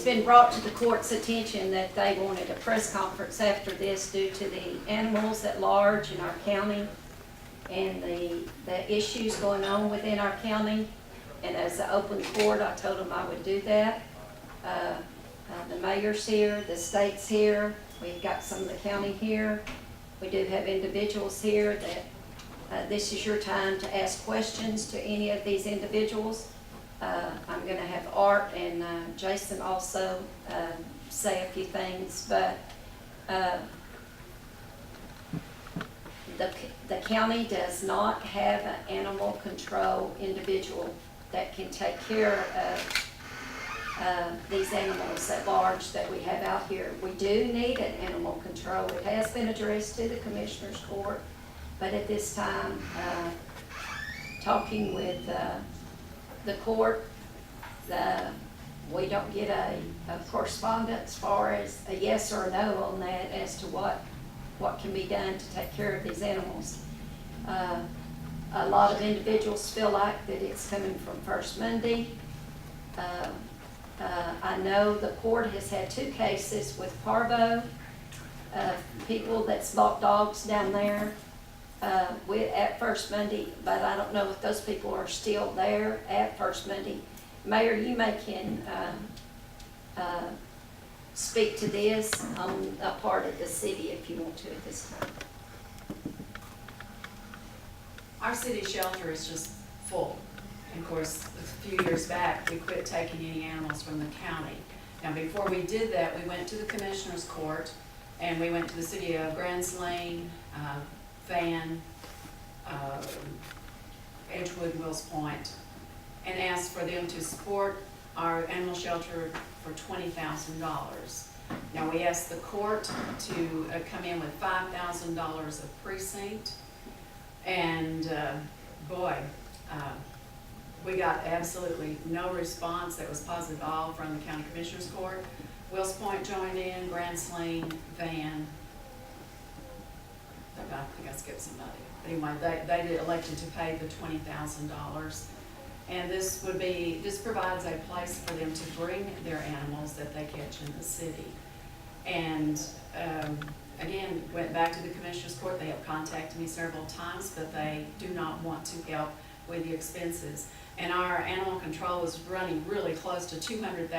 been brought to the court's attention that they wanted a press conference after this due to the animals at large in our county and the issues going on within our county. And as an open court, I told them I would do that. The mayor's here, the state's here, we've got some of the county here. We do have individuals here that this is your time to ask questions to any of these individuals. I'm going to have Art and Jason also say a few things, but the county does not have an animal control individual that can take care of these animals at large that we have out here. We do need an animal control. It has been addressed to the Commissioner's Court, but at this time, talking with the court, we don't get a correspondence as far as a yes or a no on that as to what can be done to take care of these animals. A lot of individuals feel like that it's coming from First Monday. I know the court has had 2 cases with parvo, people that's bought dogs down there at First Monday, but I don't know if those people are still there at First Monday. Mayor, you can speak to this on a part of the city if you want to at this time. Our city shelter is just full. And of course, a few years back, we quit taking any animals from the county. Now, before we did that, we went to the Commissioner's Court, and we went to the city of Grants Lane, Van, Edgewood, Wills Point, and asked for them to support our animal shelter for $20,000. Now, we asked the court to come in with $5,000 of precinct, and we got absolutely no response that was positive at all from the County Commissioner's Court. Wills Point joined in, Grants Lane, Van. I think I skipped somebody. But anyway, they elected to pay the $20,000. And this provides a place for them to bring their animals that they catch in the city. And again, went back to the Commissioner's Court. They have contacted me several times, but they do not want to help with the expenses. And our animal control is running really close to $200,000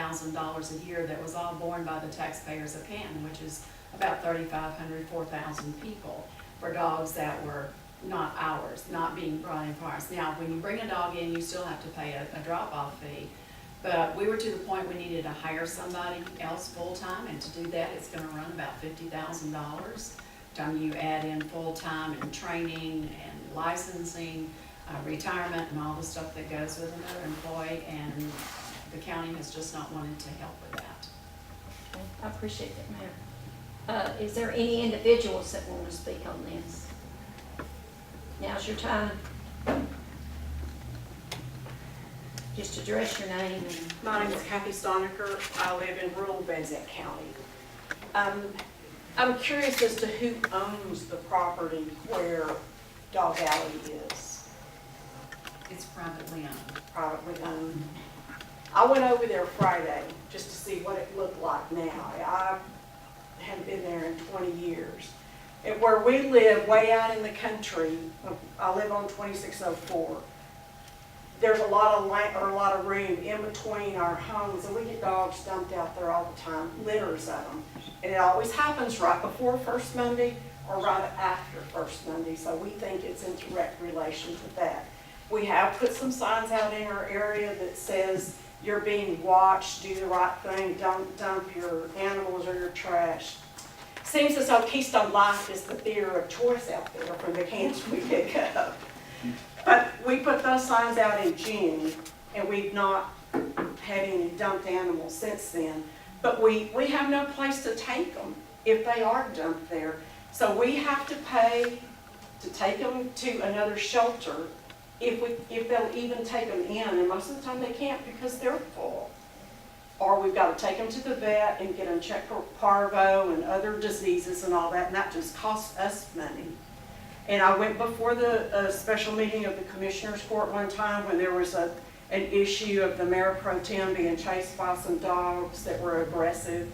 a year that was all borne by the taxpayers of Canton, which is about 3,500, 4,000 people for dogs that were not ours, not being brought in for ours. Now, when you bring a dog in, you still have to pay a drop-off fee. But we were to the point we needed to hire somebody else full-time, and to do that, it's going to run about $50,000. Time you add in full-time and training and licensing, retirement, and all the stuff that goes with another employee, and the county has just not wanted to help with that. Okay, I appreciate that, Mayor. Is there any individuals that want to speak on this? Now's your time. Just address your name. My name is Kathy Stoniker. I live in rural Zandt County. I'm curious as to who owns the property where Dog Alley is. It's privately owned. Privately owned. I went over there Friday just to see what it looked like now. I hadn't been there in 20 years. And where we live, way out in the country, I live on 2604. There's a lot of room in between our homes, and we get dogs dumped out there all the time, litters of them. And it always happens right before First Monday or right after First Monday, so we think it's in direct relation to that. We have put some signs out in our area that says, you're being watched, do the right thing, don't dump your animals or your trash. Seems as though Keystone Life is the theater of choice out there for the cans we pick up. But we put those signs out in June, and we've not had any dumped animals since then. But we have no place to take them if they are dumped there. So we have to pay to take them to another shelter if they'll even take them in, and most of the time they can't because they're full. Or we've got to take them to the vet and get them checked for parvo and other diseases and all that, and that just costs us money. And I went before the special meeting of the Commissioner's Court one time when there was an issue of the mayor pro tem being chased by some dogs that were aggressive.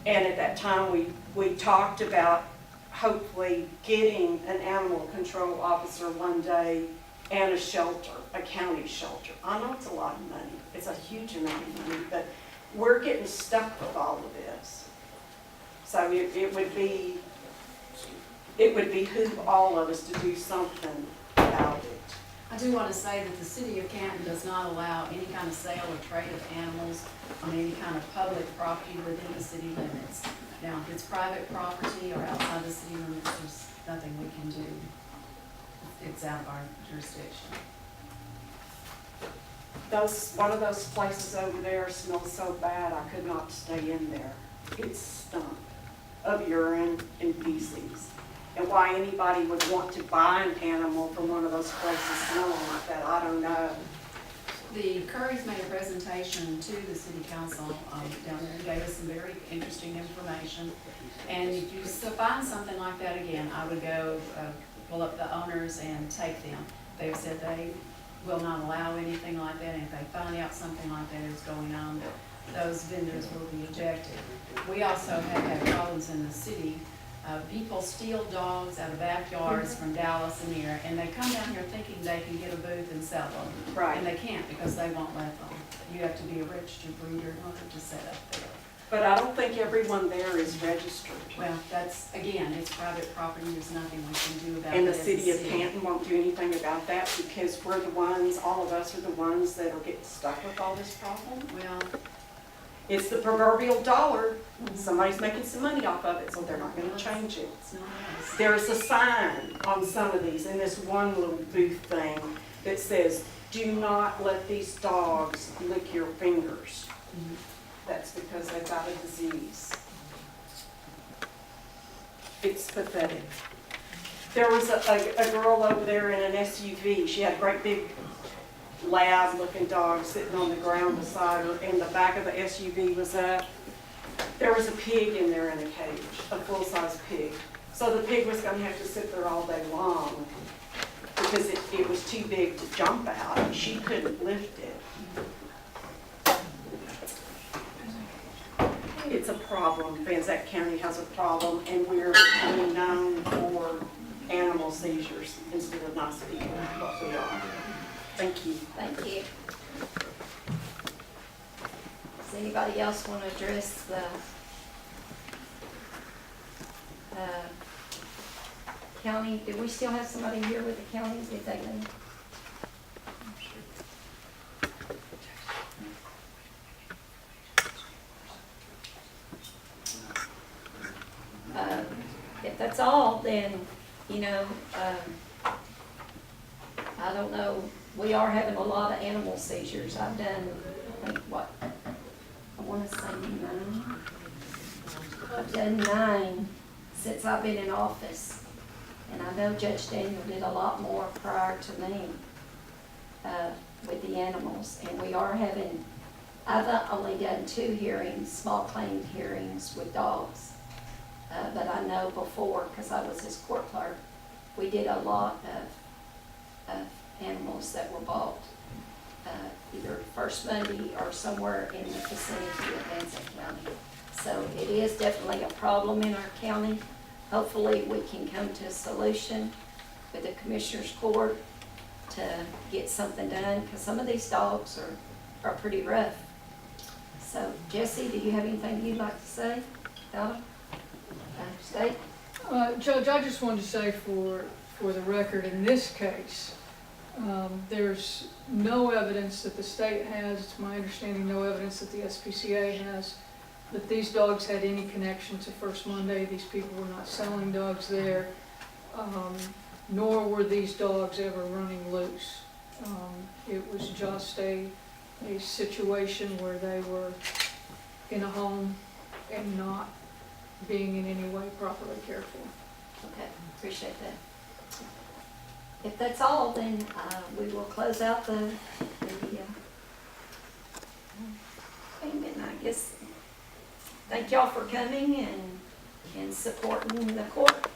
And at that time, we talked about hopefully getting an animal control officer one day and a shelter, a county shelter. I know it's a lot of money. It's a huge amount of money, but we're getting stuck with all of this. So it would behoove all of us to do something about it. I do want to say that the city of Canton does not allow any kind of sale or trade of animals on any kind of public property within the city limits. Now, if it's private property or outside the city limits, there's nothing we can do. It's out of our jurisdiction. One of those places over there smells so bad, I could not stay in there. It stunk of urine and feces. And why anybody would want to buy an animal from one of those places smelling like that, I don't know. The Currys made a presentation to the city council down there and gave us some very interesting information. And if you find something like that again, I would go pull up the owners and take them. They've said they will not allow anything like that, and if they find out something like that is going on, those vendors will be ejected. We also have had problems in the city. People steal dogs out of backyards from Dallas and here, and they come down here thinking they can get a booth and sell them. Right. And they can't because they won't let them. You have to be a registered breeder in order to set up there. But I don't think everyone there is registered. Well, that's, again, it's private property, there's nothing we can do about it. And the as a city of Canton won't do anything about that because we're the ones, all of us are the ones that are getting stuck with all this problem. Well, It's the proverbial dollar. Somebody's making some money off of it, so they're not gonna change it. it's not us. There's a sign on some of these, in this one little booth thing, that says, "Do not let these dogs lick your fingers." That's because they've got a disease. It's pathetic. There was a girl over there in an SUV. She had a great big lab-looking dog sitting on the ground beside her, and the back of the SUV was up. There was a pig in there in a cage, a full-size pig. So the pig was going to have to sit there all day long because it was too big to jump out, and she couldn't lift it. It's a problem. Zandt County has a problem, and we're becoming known for animal seizures instead of nice people, what we are. Thank you. Thank you. Does anybody else want to address the county? Do we still have somebody here with the county? Did they leave? If that's all, then, you know, I don't know, we are having a lot of animal seizures. I've done, I think, what, I want to say 9. I've done 9 since I've been in office. And I know Judge Daniel did a lot more prior to me with the animals. And we are having, I've only done 2 hearings, small claim hearings with dogs. But I know before, because I was his court clerk, we did a lot of animals that were bought either first Monday or somewhere in the vicinity of Zandt County. So it is definitely a problem in our county. Hopefully we can come to a solution with the Commissioner's Court to get something done, because some of these dogs are pretty rough. So Jesse, do you have anything you'd like to say? Donna? State? Judge, I just wanted to say for the record, in this case, there's no evidence that the state has, it's my understanding, no evidence that the SPCA has, that these dogs had any connection to First Monday. These people were not selling dogs there, nor were these dogs ever running loose. It was just a situation where they were in a home and not being in any way properly cared for. Okay, appreciate that. If that's all, then we will close out the payment, I guess. Thank y'all for coming and supporting the court.